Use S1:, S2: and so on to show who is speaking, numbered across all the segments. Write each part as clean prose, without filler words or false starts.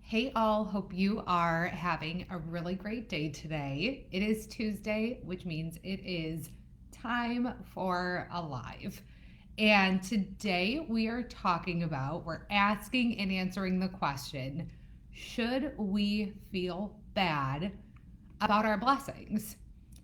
S1: Hey all, hope you are having a really great day today. It is Tuesday, which means it is time for Alive. And today we're asking and answering the question, should we feel bad about our blessings?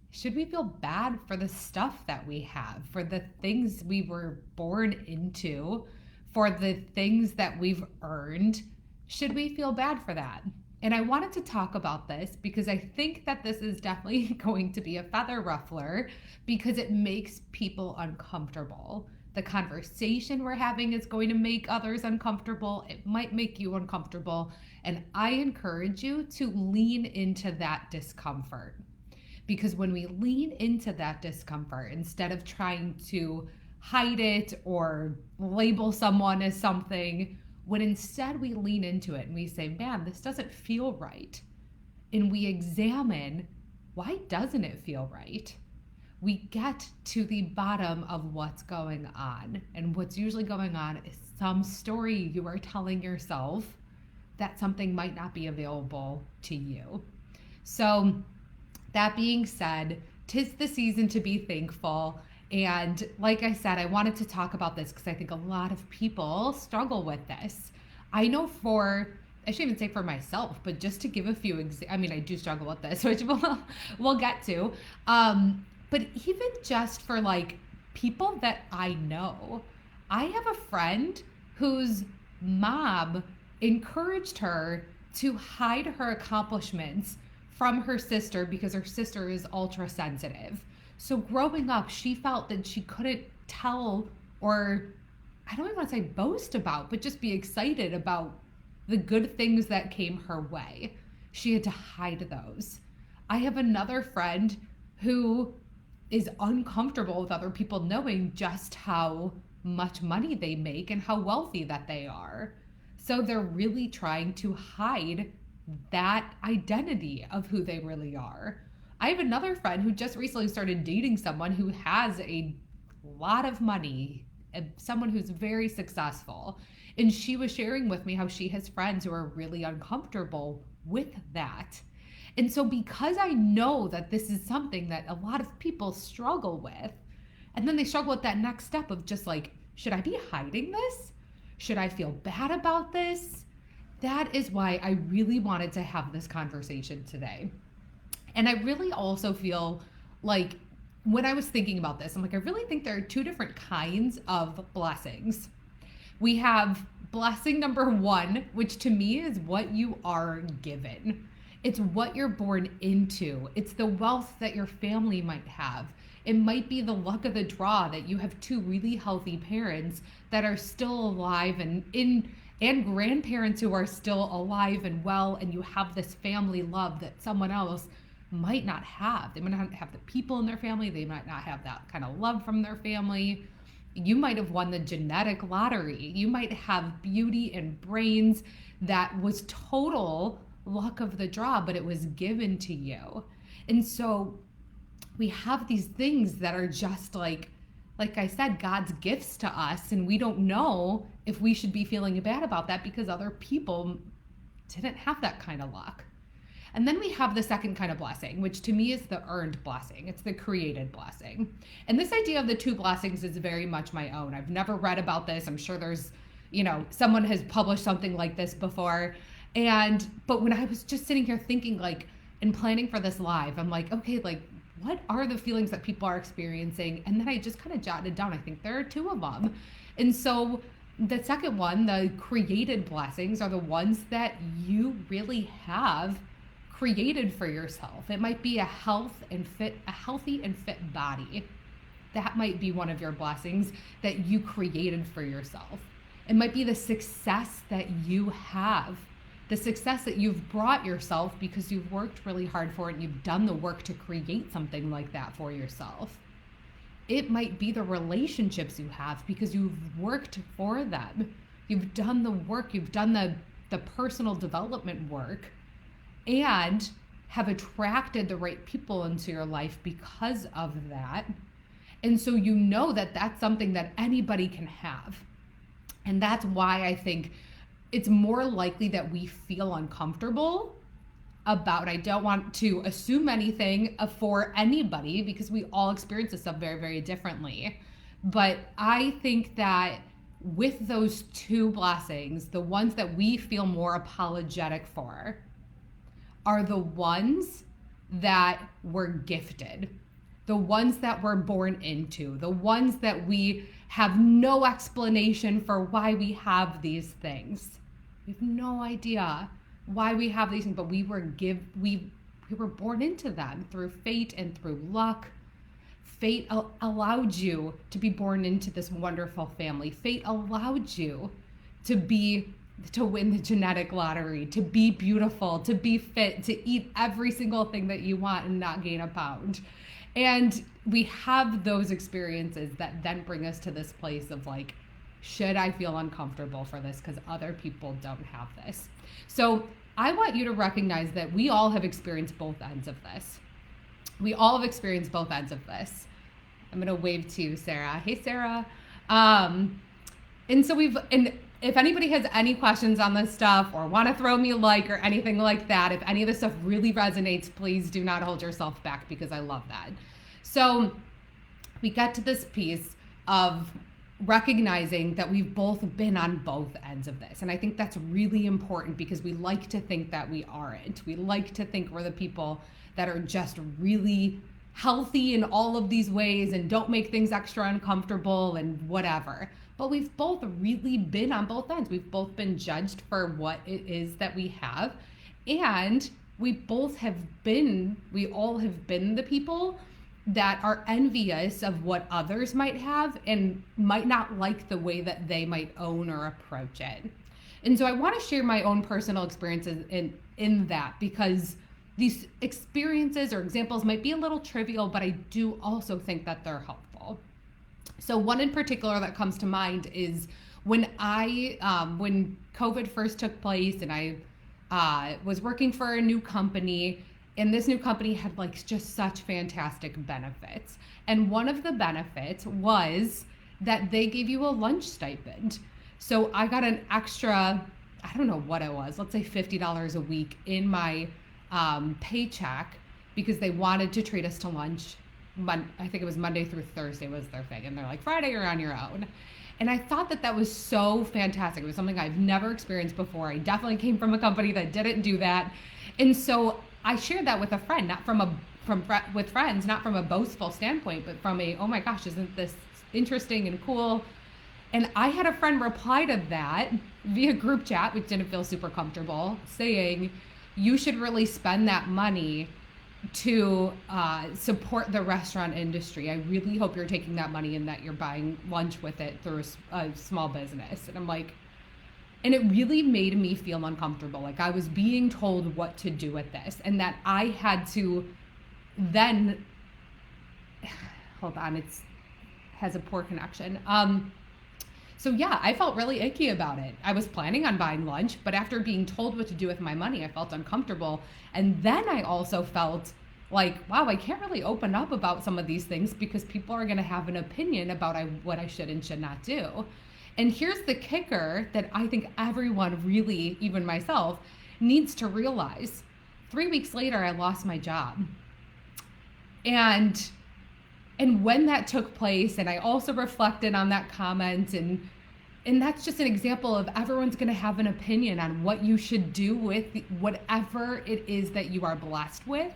S1: Should we feel bad for the stuff that we have, for the things we were born into, for the things that we've earned? Should we feel bad for that? And I wanted to talk about this because I think that this is definitely going to be a feather ruffler because it makes people uncomfortable. The conversation we're having is going to make others uncomfortable. It might make you uncomfortable. And I encourage you to lean into that discomfort. Because when we lean into that discomfort, instead of trying to hide it or label someone as something, when instead we lean into it and we say, man, this doesn't feel right, and we examine, why doesn't it feel right? We get to the bottom of what's going on. And what's usually going on is some story you are telling yourself that something might not be available to you. So, that being said, 'tis the season to be thankful. And like I said, I wanted to talk about this because I think a lot of people struggle with this. I know I shouldn't even say for myself, but just to give a few I mean, I do struggle with this, which we'll get to. But even just for like people that I know, I have a friend whose mom encouraged her to hide her accomplishments from her sister because her sister is ultra sensitive. So growing up, she felt that she couldn't tell, or I don't even want to say boast about, but just be excited about the good things that came her way. She had to hide those. I have another friend who is uncomfortable with other people knowing just how much money they make and how wealthy that they are. So they're really trying to hide that identity of who they really are. I have another friend who just recently started dating someone who has a lot of money, someone who's very successful. And she was sharing with me how she has friends who are really uncomfortable with that. And so, because I know that this is something that a lot of people struggle with, and then they struggle with that next step of just like, should I be hiding this? Should I feel bad about this? That is why I really wanted to have this conversation today. And I really also feel like when I was thinking about this, I'm like, I really think there are two different kinds of blessings. We have blessing number one, which to me is what you are given. It's what you're born into. It's the wealth that your family might have. It might be the luck of the draw that you have two really healthy parents that are still alive and grandparents who are still alive and well, and you have this family love that someone else might not have. They might not have the people in their family, they might not have that kind of love from their family. You might have won the genetic lottery. You might have beauty and brains that was total luck of the draw, but it was given to you. And so we have these things that are just like I said, God's gifts to us, and we don't know if we should be feeling bad about that because other people didn't have that kind of luck. And then we have the second kind of blessing, which to me is the earned blessing. It's the created blessing. And this idea of the two blessings is very much my own. I've never read about this. I'm sure there's, someone has published something like this before. But when I was just sitting here thinking and planning for this live, I'm like, okay, what are the feelings that people are experiencing? And then I just kind of jotted down, I think there are two of them. And so the second one, the created blessings, are the ones that you really have created for yourself. It might be a healthy and fit body. That might be one of your blessings that you created for yourself. It might be the success that you have, the success that you've brought yourself because you've worked really hard for it and you've done the work to create something like that for yourself. It might be the relationships you have because you've worked for them. You've done the work, you've done the personal development work, and have attracted the right people into your life because of that. And so you know that that's something that anybody can have. And that's why I think it's more likely that we feel uncomfortable about, I don't want to assume anything for anybody because we all experience this stuff very, very differently. But I think that with those two blessings, the ones that we feel more apologetic for are the ones that we're gifted, the ones that we're born into, the ones that we have no explanation for why we have these things. We have no idea why we have these things, but we were born into them through fate and through luck. Fate allowed you to be born into this wonderful family. Fate allowed you to win the genetic lottery, to be beautiful, to be fit, to eat every single thing that you want and not gain a pound. And we have those experiences that then bring us to this place of like, should I feel uncomfortable for this because other people don't have this? So I want you to recognize that we all have experienced both ends of this. We all have experienced both ends of this. I'm going to wave to you, Sarah. Hey, Sarah. And if anybody has any questions on this stuff or want to throw me a like or anything like that, if any of this stuff really resonates, please do not hold yourself back because I love that. So we get to this piece of recognizing that we've both been on both ends of this. And I think that's really important because we like to think that we aren't. We like to think we're the people that are just really healthy in all of these ways and don't make things extra uncomfortable and whatever. But we've both really been on both ends. We've both been judged for what it is that we have. And we all have been the people that are envious of what others might have and might not like the way that they might own or approach it. And so I want to share my own personal experiences in that because these experiences or examples might be a little trivial, but I do also think that they're helpful. So one in particular that comes to mind is when when COVID first took place and I was working for a new company. And this new company had like just such fantastic benefits. And one of the benefits was that they gave you a lunch stipend. So I got an extra, I don't know what it was, let's say $50 a week in my paycheck because they wanted to treat us to lunch. I think it was Monday through Thursday was their thing. And they're like, Friday you're on your own. And I thought that was so fantastic. It was something I've never experienced before. I definitely came from a company that didn't do that. And so I shared that with a friend, not with friends, not from a boastful standpoint, but from a, oh my gosh, isn't this interesting and cool? And I had a friend reply to that via group chat, which didn't feel super comfortable, saying, you should really spend that money to support the restaurant industry. I really hope you're taking that money and that you're buying lunch with it through a small business. And I'm like, and it really made me feel uncomfortable. Like I was being told what to do with this and that I had to then, hold on, has a poor connection. So yeah, I felt really icky about it. I was planning on buying lunch, but after being told what to do with my money, I felt uncomfortable. And then I also felt like, wow, I can't really open up about some of these things because people are gonna have an opinion about what I should and should not do. And here's the kicker that I think everyone really, even myself, needs to realize. 3 weeks later, I lost my job. And when that took place, and I also reflected on that comment, and that's just an example of everyone's going to have an opinion on what you should do with whatever it is that you are blessed with.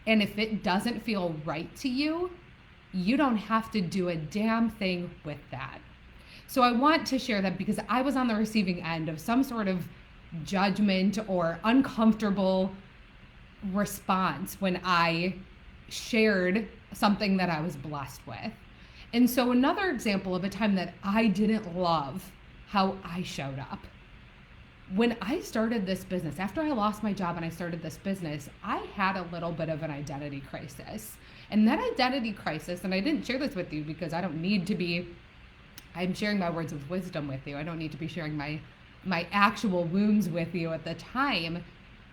S1: And if it doesn't feel right to you, you don't have to do a damn thing with that. So I want to share that because I was on the receiving end of some sort of judgment or uncomfortable response when I shared something that I was blessed with. And so another example of a time that I didn't love how I showed up. When I started this business, after I lost my job and I started this business, I had a little bit of an identity crisis. And that identity crisis, and I didn't share this with you because I don't need to be, I'm sharing my words of wisdom with you. I don't need to be sharing my actual wounds with you at the time.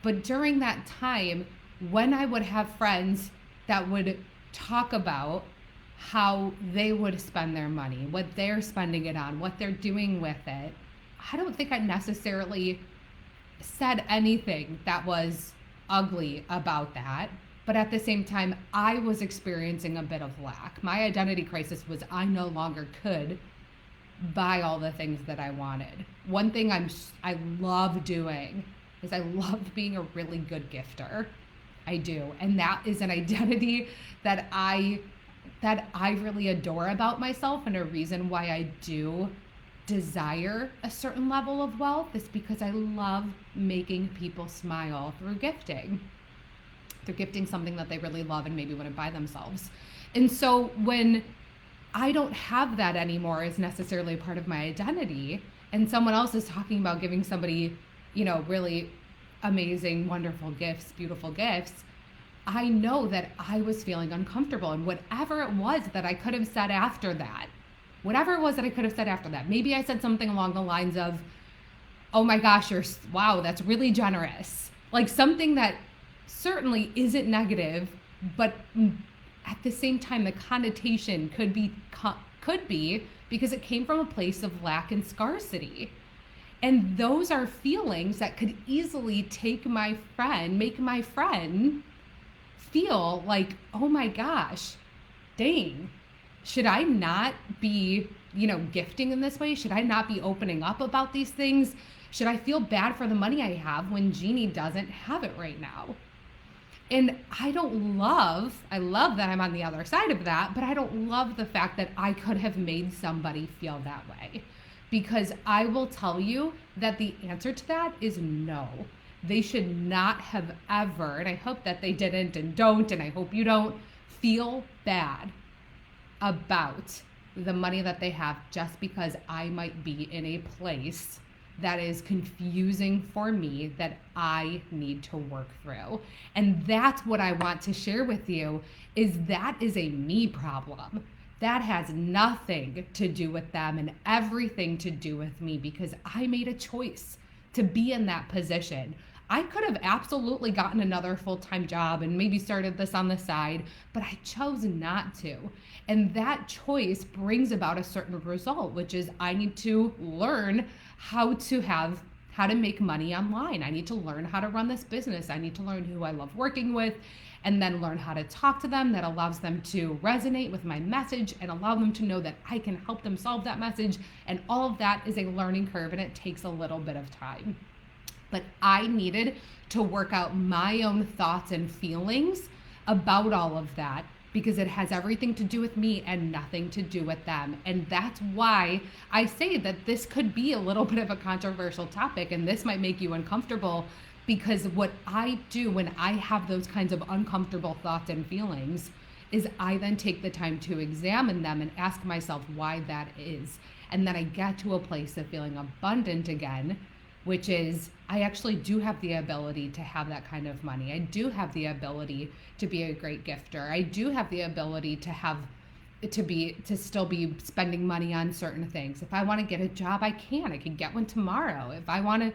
S1: But during that time, when I would have friends that would talk about how they would spend their money, what they're spending it on, what they're doing with it, I don't think I necessarily said anything that was ugly about that. But at the same time, I was experiencing a bit of lack. My identity crisis was I no longer could buy all the things that I wanted. One thing I love doing is I love being a really good gifter. I do. And that is an identity that I really adore about myself, and a reason why I do desire a certain level of wealth is because I love making people smile through gifting. They're gifting something that they really love and maybe wouldn't buy themselves. And so when I don't have that anymore as necessarily part of my identity, and someone else is talking about giving somebody, really amazing, wonderful gifts, beautiful gifts, I know that I was feeling uncomfortable. And whatever it was that I could have said after that, maybe I said something along the lines of, oh my gosh, wow, that's really generous. Like something that certainly isn't negative, but at the same time, the connotation could be because it came from a place of lack and scarcity. And those are feelings that could easily make my friend feel like, oh my gosh, dang, should I not be, gifting in this way? Should I not be opening up about these things? Should I feel bad for the money I have when Jeannie doesn't have it right now? And I love that I'm on the other side of that, but I don't love the fact that I could have made somebody feel that way. Because I will tell you that the answer to that is no. They should not have ever, and I hope that they didn't and don't, and I hope you don't feel bad about the money that they have just because I might be in a place that is confusing for me that I need to work through. And that's what I want to share with you, is that is a me problem. That has nothing to do with them and everything to do with me, because I made a choice to be in that position. I could have absolutely gotten another full-time job and maybe started this on the side, but I chose not to. And that choice brings about a certain result, which is I need to learn how to make money online. I need to learn how to run this business. I need to learn who I love working with, and then learn how to talk to them that allows them to resonate with my message and allow them to know that I can help them solve that message. And all of that is a learning curve, and it takes a little bit of time. But I needed to work out my own thoughts and feelings about all of that, because it has everything to do with me and nothing to do with them. And that's why I say that this could be a little bit of a controversial topic, and this might make you uncomfortable, because what I do when I have those kinds of uncomfortable thoughts and feelings is I then take the time to examine them and ask myself why that is. And then I get to a place of feeling abundant again, which is I actually do have the ability to have that kind of money. I do have the ability to be a great gifter. I do have the ability to still be spending money on certain things. If I want to get a job, I can get one tomorrow. If I want to,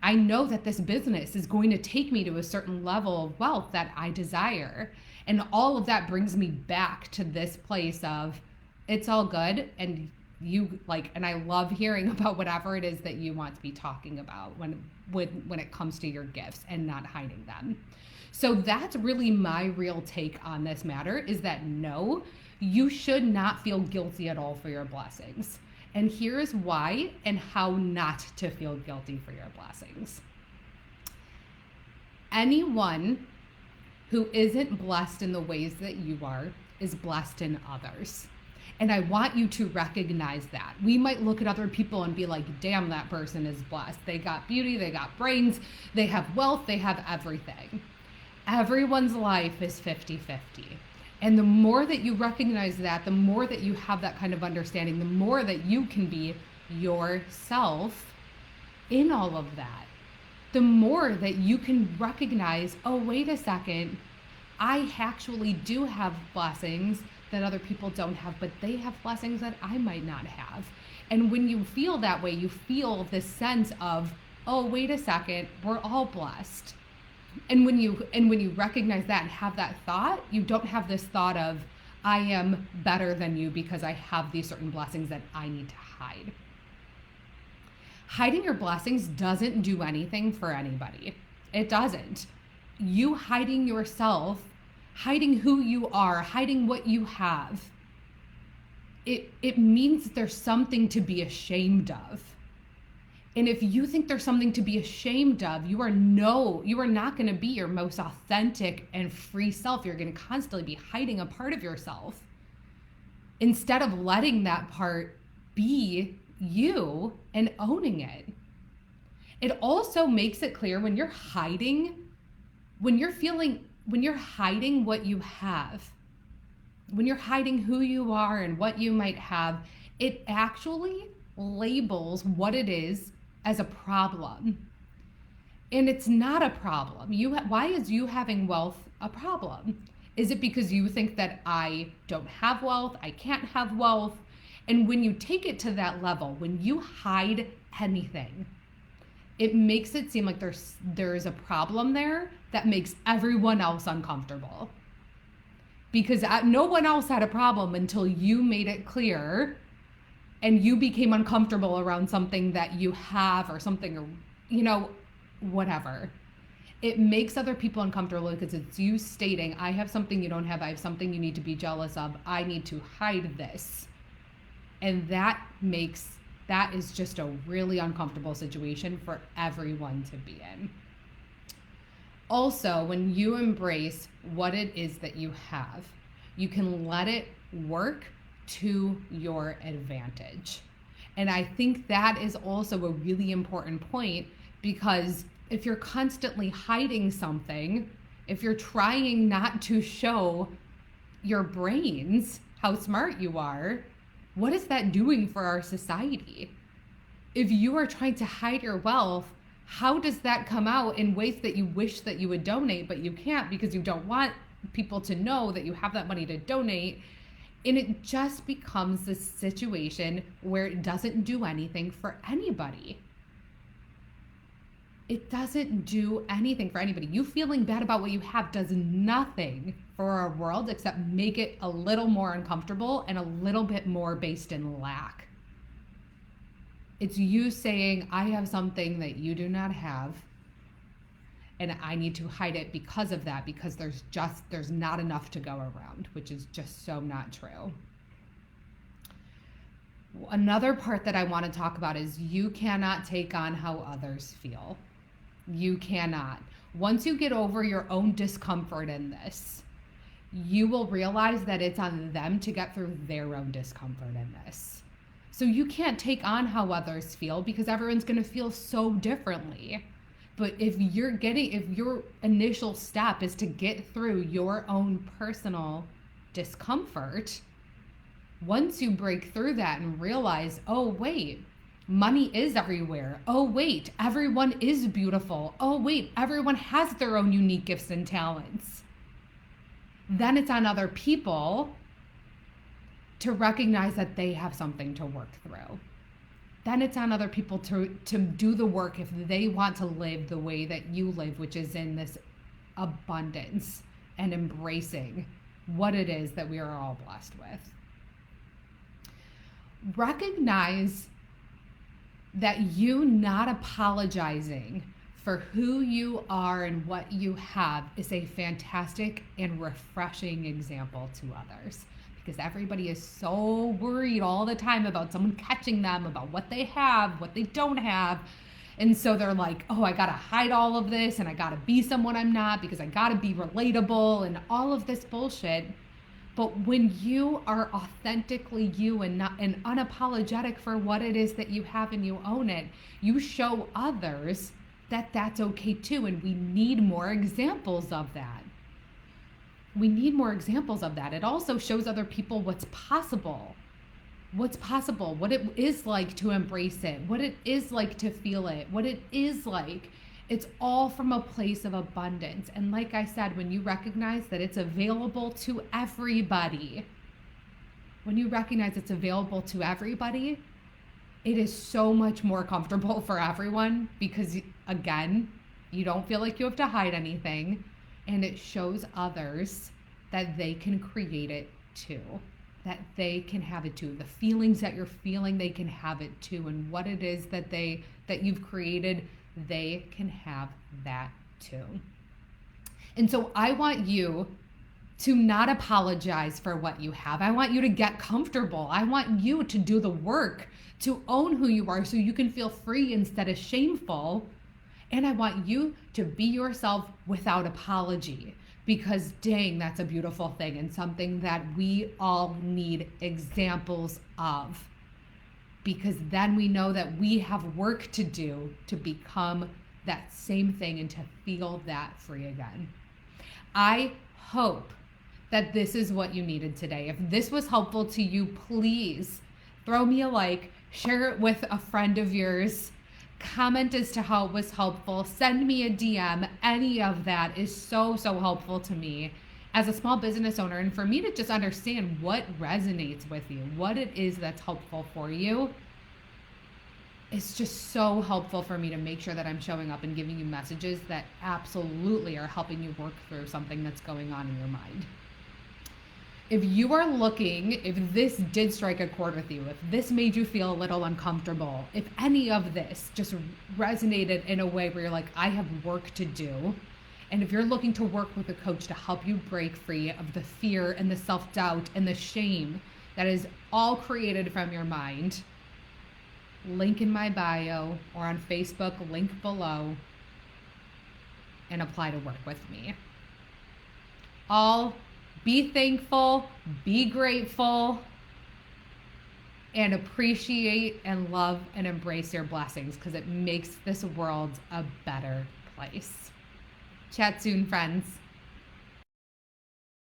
S1: I know that this business is going to take me to a certain level of wealth that I desire. And all of that brings me back to this place of it's all good, and and I love hearing about whatever it is that you want to be talking about when it comes to your gifts and not hiding them. So that's really my real take on this matter, is that no, you should not feel guilty at all for your blessings. And here's why and how not to feel guilty for your blessings. Anyone who isn't blessed in the ways that you are is blessed in others. And I want you to recognize that. We might look at other people and be like, damn, that person is blessed. They got beauty, they got brains, they have wealth, they have everything. Everyone's life is 50-50. And the more that you recognize that, the more that you have that kind of understanding, the more that you can be yourself in all of that, the more that you can recognize, oh, wait a second, I actually do have blessings that other people don't have, but they have blessings that I might not have. And when you feel that way, you feel this sense of, oh, wait a second, we're all blessed. And when you recognize that and have that thought, you don't have this thought of, I am better than you because I have these certain blessings that I need to hide. Hiding your blessings doesn't do anything for anybody. It doesn't. You hiding yourself, hiding who you are, hiding what you have, it means there's something to be ashamed of. And if you think there's something to be ashamed of, you are not going to be your most authentic and free self. You're going to constantly be hiding a part of yourself instead of letting that part be you and owning it. It also makes it clear when you're hiding what you have, when you're hiding who you are and what you might have, it actually labels what it is as a problem. And it's not a problem. Why is you having wealth a problem? Is it because you think that I don't have wealth, I can't have wealth? And when you take it to that level, when you hide anything, it makes it seem like there's a problem there that makes everyone else uncomfortable. Because no one else had a problem until you made it clear and you became uncomfortable around something that you have or something, or, whatever. It makes other people uncomfortable because it's you stating, I have something you don't have, I have something you need to be jealous of, I need to hide this. And that is just a really uncomfortable situation for everyone to be in. Also, when you embrace what it is that you have, you can let it work to your advantage. And I think that is also a really important point, because if you're constantly hiding something, if you're trying not to show your brains how smart you are, what is that doing for our society? If you are trying to hide your wealth, how does that come out in ways that you wish that you would donate, but you can't because you don't want people to know that you have that money to donate? And it just becomes this situation where it doesn't do anything for anybody. It doesn't do anything for anybody. You feeling bad about what you have does nothing for our world except make it a little more uncomfortable and a little bit more based in lack. It's you saying, I have something that you do not have, and I need to hide it because of that, because there's not enough to go around, which is just so not true. Another part that I want to talk about is you cannot take on how others feel. You cannot. Once you get over your own discomfort in this, you will realize that it's on them to get through their own discomfort in this. So you can't take on how others feel because everyone's going to feel so differently. But if your initial step is to get through your own personal discomfort, once you break through that and realize, oh, wait, money is everywhere. Oh, wait, everyone is beautiful. Oh, wait, everyone has their own unique gifts and talents. Then it's on other people to recognize that they have something to work through. Then it's on other people to do the work if they want to live the way that you live, which is in this abundance and embracing what it is that we are all blessed with. Recognize that you not apologizing for who you are and what you have is a fantastic and refreshing example to others. Because everybody is so worried all the time about someone catching them, about what they have, what they don't have. And so they're like, oh, I got to hide all of this and I got to be someone I'm not because I got to be relatable and all of this bullshit. But when you are authentically you and unapologetic for what it is that you have and you own it, you show others that that's okay too. And we need more examples of that. We need more examples of that. It also shows other people what's possible, what it is like to embrace it, what it is like to feel it, what it is like. It's all from a place of abundance. And like I said, when you recognize that it's available to everybody, it is so much more comfortable for everyone because, again, you don't feel like you have to hide anything. And it shows others that they can create it too, that they can have it too. The feelings that you're feeling, they can have it too. And what it is that they that you've created, they can have that too. And so I want you to not apologize for what you have. I want you to get comfortable. I want you to do the work to own who you are so you can feel free instead of shameful. And I want you to be yourself without apology, because dang, that's a beautiful thing and something that we all need examples of. Because then we know that we have work to do to become that same thing and to feel that free again. I hope that this is what you needed today. If this was helpful to you, please throw me a like, share it with a friend of yours, comment as to how it was helpful, send me a DM. Any of that is so, so helpful to me as a small business owner, and for me to just understand what resonates with you, what it is that's helpful for you. It's just so helpful for me to make sure that I'm showing up and giving you messages that absolutely are helping you work through something that's going on in your mind. If you are looking, if this did strike a chord with you, if this made you feel a little uncomfortable, if any of this just resonated in a way where you're like, I have work to do, and if you're looking to work with a coach to help you break free of the fear and the self-doubt and the shame that is all created from your mind, link in my bio or on Facebook, link below, and apply to work with me. Be thankful, be grateful, and appreciate and love and embrace your blessings, because it makes this world a better place. Chat soon, friends.